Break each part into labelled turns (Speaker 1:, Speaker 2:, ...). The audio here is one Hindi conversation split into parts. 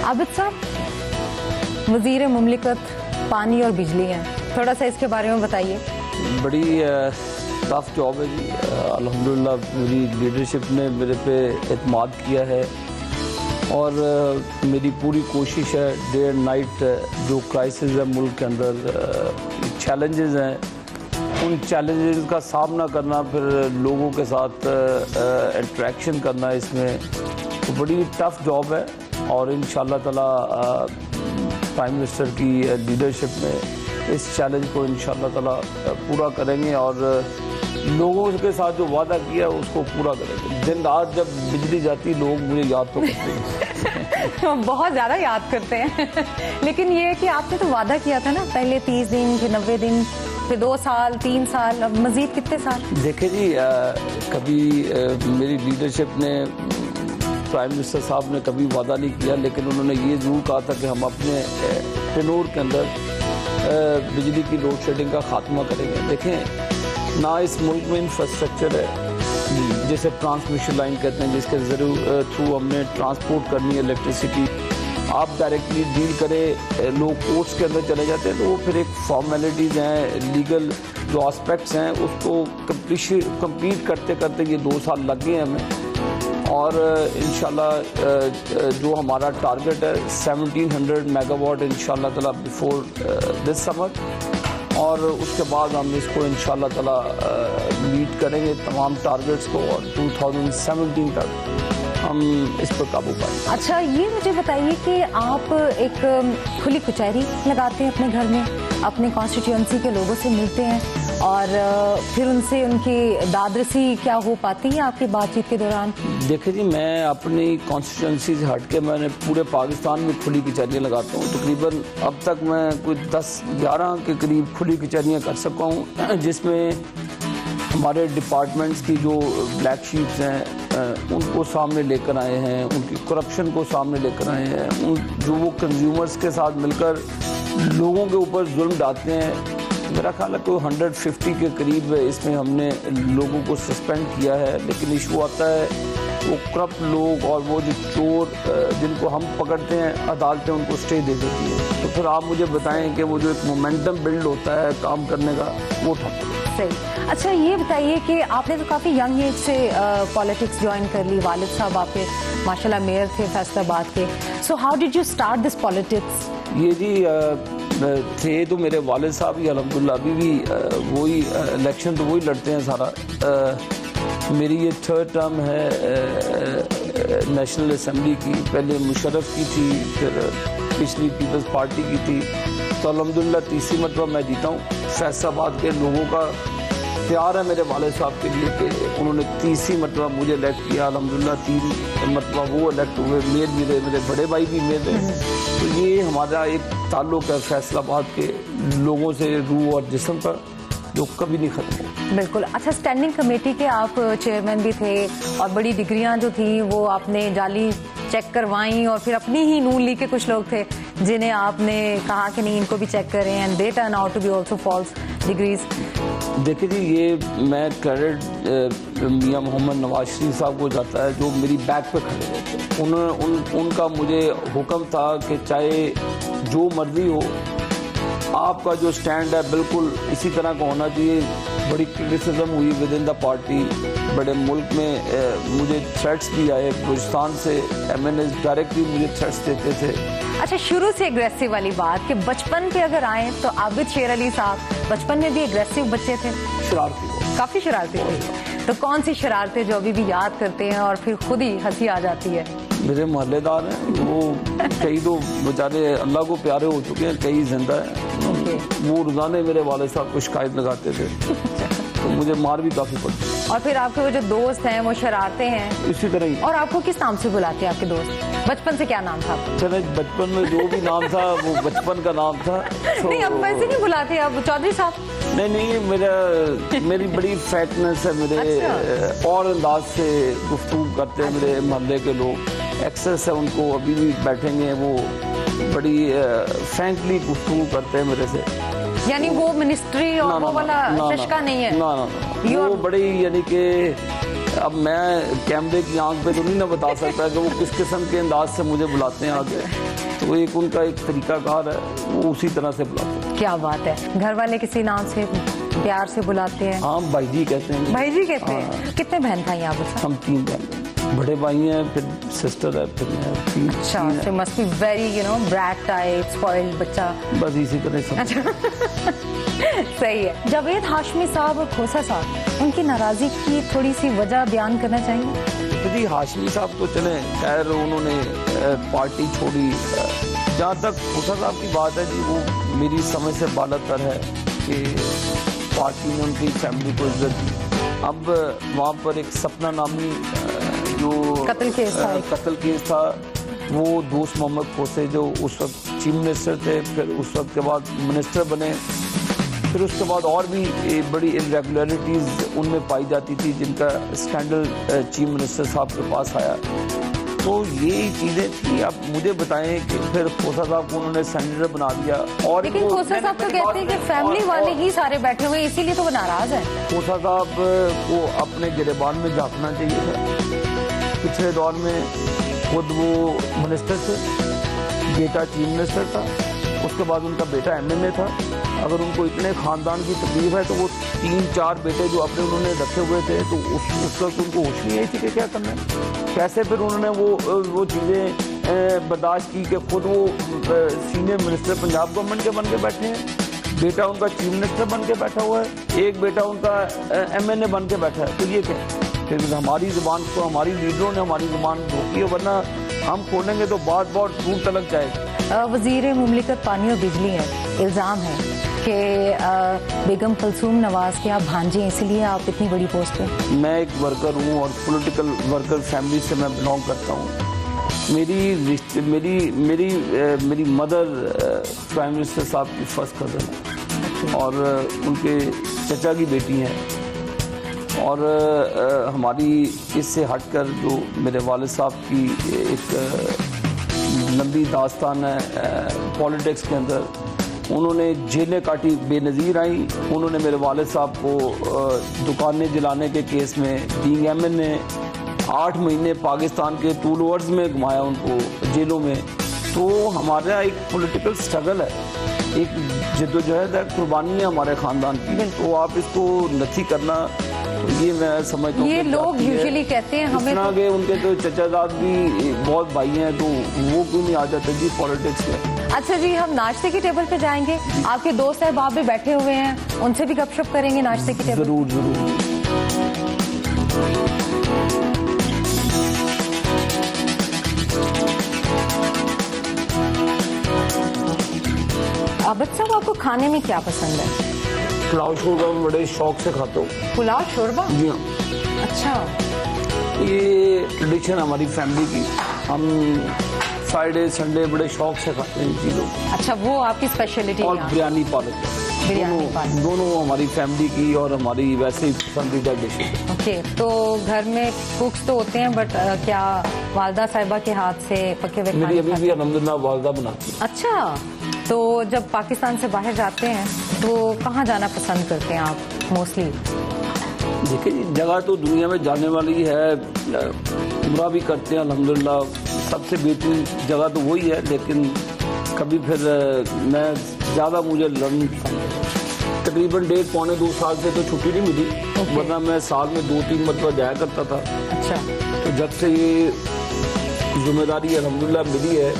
Speaker 1: आबिद साहब, वज़ीर मुमलिकत पानी और बिजली हैं, थोड़ा सा इसके बारे में बताइए।
Speaker 2: बड़ी टफ जॉब है जी। अल्हम्दुलिल्लाह मेरी लीडरशिप ने मेरे पे एतमाद किया है और मेरी पूरी कोशिश है डे एंड नाइट जो क्राइसिस है मुल्क के अंदर, चैलेंजेस हैं, उन चैलेंजेस का सामना करना, फिर लोगों के साथ इंटरेक्शन करना, इसमें तो बड़ी टफ जॉब है। और इंशाअल्लाह ताला प्राइम मिनिस्टर की लीडरशिप में इस चैलेंज को इंशाअल्लाह ताला पूरा करेंगे और लोगों के साथ जो वादा किया उसको पूरा करेंगे। दिन रात जब बिजली जाती लोग मुझे याद तो करते हैं
Speaker 1: बहुत ज़्यादा याद करते हैं लेकिन ये है कि आपने तो वादा किया था ना, पहले 30 दिन, फिर 90 दिन, फिर 2 साल, 3 साल, अब मज़ीद कितने साल?
Speaker 2: देखिए जी, कभी मेरी लीडरशिप ने, प्राइम मिनिस्टर साहब ने कभी वादा नहीं किया, लेकिन उन्होंने ये ज़रूर कहा था कि हम अपने टेनूर के अंदर बिजली की लोड शेडिंग का खात्मा करेंगे। देखें ना, इस मुल्क में इंफ्रास्ट्रक्चर है जैसे ट्रांसमिशन लाइन कहते हैं, जिसके थ्रू हमने ट्रांसपोर्ट करनी है इलेक्ट्रिसिटी। आप डायरेक्टली डील करें, लोग कोर्ट्स के अंदर चले जाते हैं तो वो फिर एक फॉर्मेलिटीज़ हैं, लीगल जो एस्पेक्ट्स हैं उसको कंप्लीट करते करते ये 2 साल लग गए हमें। और इंशाल्लाह जो हमारा टारगेट है 1700 मेगावाट इंशाल्लाह ताला बिफोर दिस समर, और उसके बाद हम इसको इंशाल्लाह ताला मीट करेंगे तमाम टारगेट्स को, और 2017 तक हम इस पर काबू पाएंगे।
Speaker 1: अच्छा, ये मुझे बताइए कि आप एक खुली कचहरी लगाते हैं अपने घर में, अपने कॉन्स्टिट्यूएंसी के लोगों से मिलते हैं और फिर उनसे उनकी दादरसी क्या हो पाती है आपकी बातचीत के दौरान?
Speaker 2: देखिए जी, मैं अपनी कॉन्स्टिट्यूएंसी से हट के मैंने पूरे पाकिस्तान में खुली कचहरियाँ लगाता हूँ। तकरीबन अब तक मैं कोई 10-11 के करीब खुली कचहरियाँ कर सका हूँ, जिसमें हमारे डिपार्टमेंट्स की जो ब्लैक शीप्स हैं उनको सामने लेकर आए हैं, उनकी करप्शन को सामने लेकर आए हैं, जो वो कंज्यूमर्स के साथ मिलकर लोगों के ऊपर जुल्म डालते हैं। मेरा ख्याल है कोई 150 के करीब इसमें हमने लोगों को सस्पेंड किया है। लेकिन इशू आता है वो करप्ट लोग और वो जो चोर जिनको हम पकड़ते हैं, अदालतें उनको स्टे दे देती है। तो फिर आप मुझे बताएं कि वो जो एक मोमेंटम बिल्ड होता है काम करने का, वो ठप।
Speaker 1: सही। अच्छा, ये बताइए कि आपने तो काफ़ी यंग एज से पॉलिटिक्स ज्वाइन कर ली, वालिद साहब आपके माशाल्लाह मेयर थे फैसलाबाद के। So how did you start this politics?
Speaker 2: ये जी थे तो मेरे वालिद साहब ही अल्हम्दुलिल्लाह अभी भी वही इलेक्शन तो वही लड़ते हैं सारा। मेरी ये 3rd टर्म है नेशनल असम्बली की। पहले मुशर्रफ की थी, फिर पिछली पीपल्स पार्टी की थी, तो अल्हम्दुलिल्लाह तीसरी मरतबा मैं जीता हूँ। फैसलाबाद के लोगों का प्यार है मेरे वालिद साहब के लिए कि उन्होंने तीसरी मरतबा मुझे इलेक्ट किया। अल्हम्दुलिल्लाह 3 मरतबा वो इलेक्ट हुए, मेयर भी रहे, मेरे बड़े भाई भी मेयर रहे। तो ये हमारा एक ताल्लुक़ है फैसलाबाद के लोगों से, रूह और जिस्म का, जो कभी नहीं खत्म हो।
Speaker 1: बिल्कुल। अच्छा, स्टैंडिंग कमेटी के आप चेयरमैन भी थे और बड़ी डिग्रियां जो थी वो आपने जाली चेक करवाई, और फिर अपनी ही नून लीग के कुछ लोग थे जिन्हें आपने कहा कि नहीं इनको भी चेक करें, and they turn out to be also false degrees.
Speaker 2: देखिए जी, ये मैं क्रेडिट मियां मोहम्मद नवाज शरीफ साहब को जाता है जो मेरी बैक पे खड़े रहते। उनका मुझे हुक्म था कि चाहे जो मर्जी हो, आपका जो स्टैंड है बिल्कुल इसी तरह का होना चाहिए। बड़ी क्रिटिसिज्म हुई विद इन द पार्टी, बड़े मुल्क में मुझे थ्रेट्स भी आए, बलूचिस्तान से MNAs डायरेक्टली मुझे थ्रेट्स देते थे।
Speaker 1: अच्छा, शुरू से एग्रेसिव वाली बात कि बचपन पे अगर आए तो आबिद शेर अली साहब बचपन में भी एग्रेसिव बच्चे थे,
Speaker 2: शरारती,
Speaker 1: काफ़ी शरारती थे। तो कौन सी शरारतें जो अभी भी याद करते हैं और फिर खुद ही हंसी आ जाती है?
Speaker 2: मेरे मोहल्लेदार हैं वो, कई तो बेचारे अल्लाह को प्यारे हो चुके हैं, कई जिंदा हैं। वो रोजाना मेरे वाले साहब को शिकायत लगाते थे तो मुझे मार भी काफ़ी पड़ती।
Speaker 1: और फिर आपके वो जो दोस्त हैं वो शरारते हैं
Speaker 2: इसी तरह ही।
Speaker 1: और आपको किस नाम से बुलाते हैं आपके दोस्त? बचपन से क्या नाम था?
Speaker 2: चले, बचपन में जो भी नाम था वो बचपन का नाम था। तो
Speaker 1: नहीं, अब वैसे नहीं बुलाते आप चौधरी साहब?
Speaker 2: नहीं, मेरी बड़ी फ्रैंकनेस है, मेरे
Speaker 1: अच्छा।
Speaker 2: और अंदाज से गुफ्तगू करते हैं मेरे मोहल्ले के लोग, एक्सेस है उनको, अभी भी बैठेंगे वो बड़ी फ्रैंकली गुफ्तगू करते हैं मेरे से।
Speaker 1: यानी वो मिनिस्ट्री और वो वाला चस्का नहीं है?
Speaker 2: ना, वो बड़ी, यानी कि अब मैं कैमरे की आंख पे तो नहीं ना बता सकता कि वो किस किस्म के अंदाज से मुझे बुलाते हैं आगे। तो एक उनका एक तरीकाकार है, वो उसी तरह से बुलाते हैं।
Speaker 1: क्या बात है। घर वाले किसी नाम से प्यार से बुलाते हैं?
Speaker 2: हाँ, भाई जी कहते हैं।
Speaker 1: भाई जी कहते हैं। कितने बहन भाई आप?
Speaker 2: हम 3 बहन, बड़े भाई हैं, फिर सिस्टर है, फिर मैं, 3।
Speaker 1: अच्छा, so must be very, you know, brat type, spoiled बच्चा।
Speaker 2: बस इसी तरह सब।
Speaker 1: अच्छा सही है। जावेद हाशमी साहब और खोसा साहब, उनकी नाराजगी की थोड़ी सी वजह बयान करना चाहेंगे?
Speaker 2: तो जी हाशमी साहब तो चले, खैर उन्होंने पार्टी छोड़ी। जहाँ तक खोसा साहब की बात है जी, वो मेरी समझ से बालातर है कि पार्टी ने उनकी फैमिली को इज्जत दी। अब वहाँ पर एक सपना नामी जो
Speaker 1: कत्ल केस था, वो दोस्त मोहम्मद खोसे जो उस वक्त चीफ मिनिस्टर थे, फिर उस वक्त के बाद मिनिस्टर बने, फिर उसके बाद और भी बड़ी इरेगुलरिटीज़ उनमें पाई जाती थी, जिनका स्कैंडल चीफ मिनिस्टर साहब के पास आया। तो यही चीज़ें थी। अब मुझे बताएं कि फिर खोसा साहब को उन्होंने सेनेटर बना दिया। और लेकिन खोसा साहब तो कहते हैं कि फैमिली वाले ही सारे बैठे हुए, इसीलिए तो वो नाराज है।
Speaker 2: खोसा साहब को अपने गिरेबान में झांकना चाहिए था। पिछले दौर में खुद वो मिनिस्टर थे, बेटा चीफ मिनिस्टर था, उसके बाद उनका बेटा MNA था। अगर उनको इतने ख़ानदान की तकलीफ है तो वो 3-4 बेटे जो अपने उन्होंने रखे हुए थे, तो उस वक्त उनको होश नहीं आई थी कि क्या करना है। कैसे फिर उन्होंने वो चीज़ें बर्दाश्त की कि खुद वो सीनियर मिनिस्टर पंजाब गवर्नमेंट के बन के बैठे हैं, बेटा उनका चीफ मिनिस्टर बन के बैठा हुआ है, एक बेटा उनका MNA बन के बैठा है। तो ये क्या, फिर हमारी ज़ुबान को हमारी लीडरों ने हमारी ज़ुबान रोकी है, वरना हम खोलेंगे तो बात बहुत दूर तलक जाएगी।
Speaker 1: वज़ीर मुमलिकत पानी और बिजली है, इल्ज़ाम है कि बेगम कुलसूम नवाज़ के आप भांजे हैं, इसलिए आप इतनी बड़ी पोस्ट पे।
Speaker 2: मैं एक वर्कर हूँ और पॉलिटिकल वर्कर फैमिली से मैं बिलोंग करता हूँ। मेरी मदर प्राइम मिनिस्टर साहब की फर्स्ट कज़न है और उनके चचा की बेटी हैं। और हमारी इससे हटकर जो मेरे वालिद साहब की एक लंबी दास्तान है पॉलिटिक्स के अंदर, उन्होंने जेलें काटी, बेनज़ीर आई। उन्होंने मेरे वालिद साहब को दुकानें जलाने के केस में बीइंग MNA 8 महीने पाकिस्तान के टूल ओवर्स में घुमाया उनको जेलों में। तो हमारा एक पॉलिटिकल स्ट्रगल है, एक जद्दोजहद है, कुर्बानी है हमारे ख़ानदान की। तो आप इसको नथी करना, तो ये मैं समझता हूँ।
Speaker 1: ये लोग यूजुअली कहते हैं हमें तो...
Speaker 2: के उनके तो चचाजाद भी बहुत भाई हैं, तो वो क्यों नहीं आ जाते जी पॉलिटिक्स में।
Speaker 1: अच्छा जी, हम नाश्ते की टेबल पे जाएंगे। आपके दोस्त साहब भी बैठे हुए हैं, उनसे भी गपशप करेंगे नाश्ते की टेबल।
Speaker 2: जरूर जरूर।
Speaker 1: आबिद साहब, आपको खाने में क्या पसंद है?
Speaker 2: पुलाव शोरबा मैं बड़े शौक से खाता हूँ।
Speaker 1: पुलाव शोरबा?
Speaker 2: जी हाँ।
Speaker 1: अच्छा,
Speaker 2: ये ट्रेडिशन हमारी फैमिली की, हम फ्राइडे संडे बड़े शौक से खाते हैं चीज़ों।
Speaker 1: अच्छा, वो आपकी स्पेशलिटी?
Speaker 2: और बिरयानी पालक, दोनों हमारी फैमिली की और हमारी वैसे ही पसंदीदा डिश है।
Speaker 1: ओके, तो घर में कुक्स तो होते हैं, बट क्या वालदा साहिबा के हाथ से पके हुए?
Speaker 2: मेरी अभी भी अल्हम्दुलिल्लाह वालदा बनाती है।
Speaker 1: अच्छा, तो जब पाकिस्तान से बाहर जाते हैं तो कहाँ जाना पसंद करते हैं आप मोस्टली?
Speaker 2: देखिए, जगह तो दुनिया में जाने वाली है, उम्रा भी करते हैं अल्हम्दुलिल्लाह, सबसे बेहतरीन जगह तो वही है। लेकिन कभी फिर मैं ज़्यादा मुझे लंदन तकरीबन 1.5-2 साल से तो छुट्टी नहीं मिली, वरना मैं साल में 2-3 मरतबा जाया करता था।
Speaker 1: अच्छा,
Speaker 2: तो जब से ये जिम्मेदारी अल्हम्दुलिल्लाह मिली है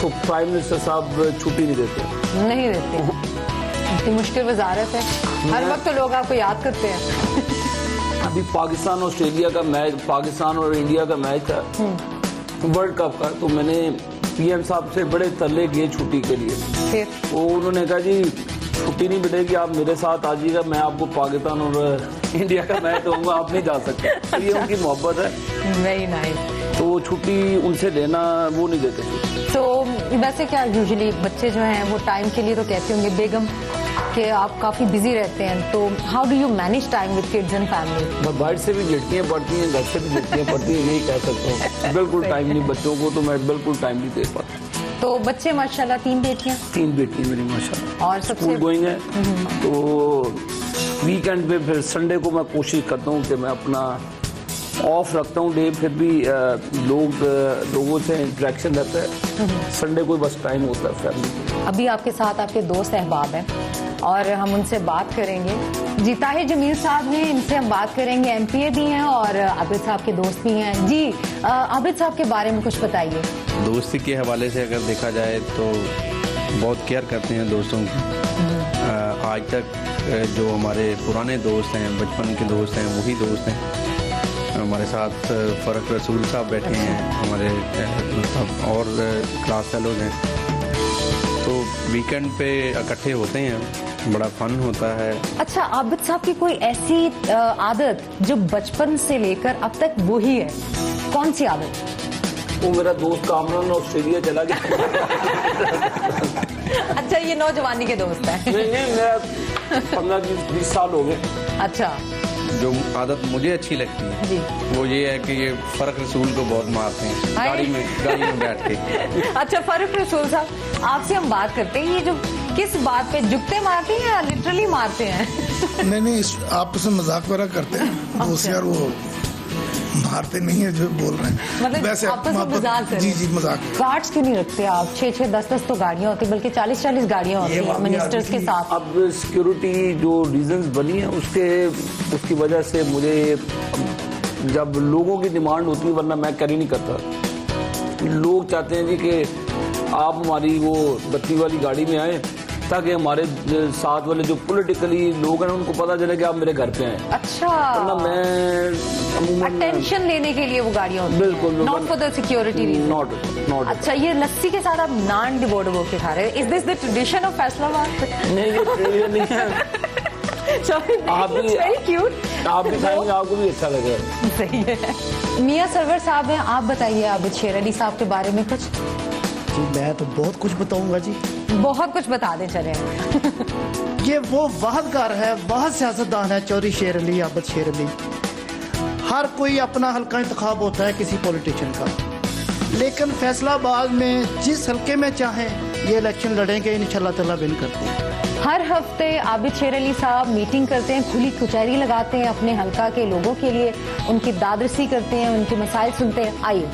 Speaker 2: तो प्राइम मिनिस्टर साहब छुट्टी नहीं देते।
Speaker 1: इतनी मुश्किल वजारत है, हर वक्त तो लोग आपको याद करते हैं।
Speaker 2: अभी पाकिस्तान ऑस्ट्रेलिया का मैच, पाकिस्तान और इंडिया का मैच था वर्ल्ड कप का, तो मैंने PM साहब से बड़े तरले किए छुट्टी के लिए।
Speaker 1: फिर
Speaker 2: वो उन्होंने कहा जी छुट्टी नहीं मिलेगी, आप मेरे साथ आ जाइएगा, मैं आपको पाकिस्तान और इंडिया का मैच दूंगा, आप नहीं जा सकते। तो ये उनकी मोहब्बत है।
Speaker 1: Very nice.
Speaker 2: तो छुट्टी उनसे लेना, वो नहीं देते।
Speaker 1: तो वैसे क्या यूजुअली बच्चे जो हैं वो टाइम के लिए तो कहते होंगे बेगम कि आप काफ़ी बिजी रहते हैं, तो how do you manage time with kids and family?
Speaker 2: बाहर से भी झटकियाँ पड़ती हैं, घर से भी झटकियाँ पड़ती हैं, यही कह सकता हूँ। बिल्कुल टाइम नहीं, बच्चों को तो मैं बिल्कुल टाइम नहीं दे पाता।
Speaker 1: तो बच्चे माशाल्लाह 3 बेटियाँ?
Speaker 2: 3 बेटियाँ मेरी माशाल्लाह,
Speaker 1: और सबसे
Speaker 2: स्कूल गोइंग है। तो वीकेंड पे फिर संडे को मैं कोशिश करता हूँ कि मैं अपना ऑफ रखता हूँ डे, फिर भी लोगों से इंटरेक्शन रहता है। संडे को बस टाइम होता है फैमिली।
Speaker 1: अभी आपके साथ आपके दोस्त अहबाब हैं और हम उनसे बात करेंगे। जी ताहिर जमील साहब हैं, इनसे हम बात करेंगे। एमपीए भी हैं और आबिद साहब के दोस्त भी हैं। जी आबिद साहब के बारे में कुछ बताइए।
Speaker 3: दोस्ती के हवाले से अगर देखा जाए तो बहुत केयर करते हैं दोस्तों की। आज तक जो हमारे पुराने दोस्त हैं, बचपन के दोस्त हैं, वही दोस्त हैं। हमारे साथ फ़रक रसूल साहब बैठे हैं, हमारे मतलब और क्लास फेलोज हैं। तो वीकेंड पे इकट्ठे होते हैं, बड़ा फन होता है।
Speaker 1: अच्छा, आबिद साहब की कोई ऐसी आदत जो बचपन से लेकर अब तक वही है, कौन सी आदत?
Speaker 2: वो मेरा दोस्त कामरान ऑस्ट्रेलिया चला गया।
Speaker 1: अच्छा, ये नौजवानी के दोस्त हैं।
Speaker 2: नहीं, मेरा 15-20 साल हो गए।
Speaker 1: अच्छा,
Speaker 3: जो आदत मुझे अच्छी लगती है
Speaker 1: जी
Speaker 3: वो ये है कि ये फ़र्क रसूल को बहुत मारते हैं गाड़ी में बैठ के।
Speaker 1: अच्छा फरूक रसूल साहब, आपसे हम बात करते हैं, ये जो किस बात पे जुगते मारते हैं या लिटरली मारते हैं?
Speaker 4: नहीं, आपस में मजाक वगैरह करते हैं दोस्त यार, वो मारते नहीं है जो बोल रहे हैं।
Speaker 1: मतलब
Speaker 4: वैसे
Speaker 1: आपस में मजाक करते हैं।
Speaker 4: जी मजाक।
Speaker 1: गार्ड्स क्यों नहीं रखते आप? 6-6, 10-10 तो गाड़ियां होती, बल्कि 40-40 गाड़ियां होती हैं मिनिस्टर्स के साथ।
Speaker 2: अब सिक्योरिटी जो रीजंस बनी है उसकी वजह से मुझे जब लोगों की डिमांड होती है, वरना मैं कैरी नहीं करता। लोग चाहते हैं जी कि आप हमारी वो बत्ती वाली गाड़ी में आए ताकि हमारे साथ वाले जो पॉलिटिकली लोग हैं उनको पता चले कि आप मेरे घर पे आए।
Speaker 1: अच्छा,
Speaker 2: वरना मैं
Speaker 1: अटेंशन लेने के लिए वो गाड़ियां होती हैं,
Speaker 2: बिल्कुल,
Speaker 1: not for the security reason.
Speaker 2: Not.
Speaker 1: अच्छा, ये लस्सी के साथ आप नान डिबो के खा रहे हैं, is this the tradition of Faisalabad?
Speaker 2: नहीं, ये ट्रेडिशन नहीं है। आप भी खाएंगे, आपको भी अच्छा लगेगा।
Speaker 1: सही है। मियां सरवर साहब हैं, आप बताइए आबिद शेर अली साहब के बारे में कुछ।
Speaker 5: जी मैं तो बहुत कुछ बताऊंगा जी,
Speaker 1: बहुत कुछ बता दें चले।
Speaker 5: ये वो वाहदगार है, वाहद सियासतदान है चौधरी शेर अली, आबिद शेर अली। हर कोई अपना हल्का इंतखाब होता है किसी पॉलिटिशियन का, लेकिन फैसलाबाद में जिस हल्के में चाहें ये इलेक्शन लड़ेंगे, इंशाल्लाह ताला विन करते हैं।
Speaker 1: हर हफ्ते आबिद शेर अली साहब मीटिंग करते हैं, खुली कचहरी लगाते हैं अपने हल्का के लोगों के लिए, उनकी दादरसी करते हैं, उनके मसाइल सुनते हैं। आइए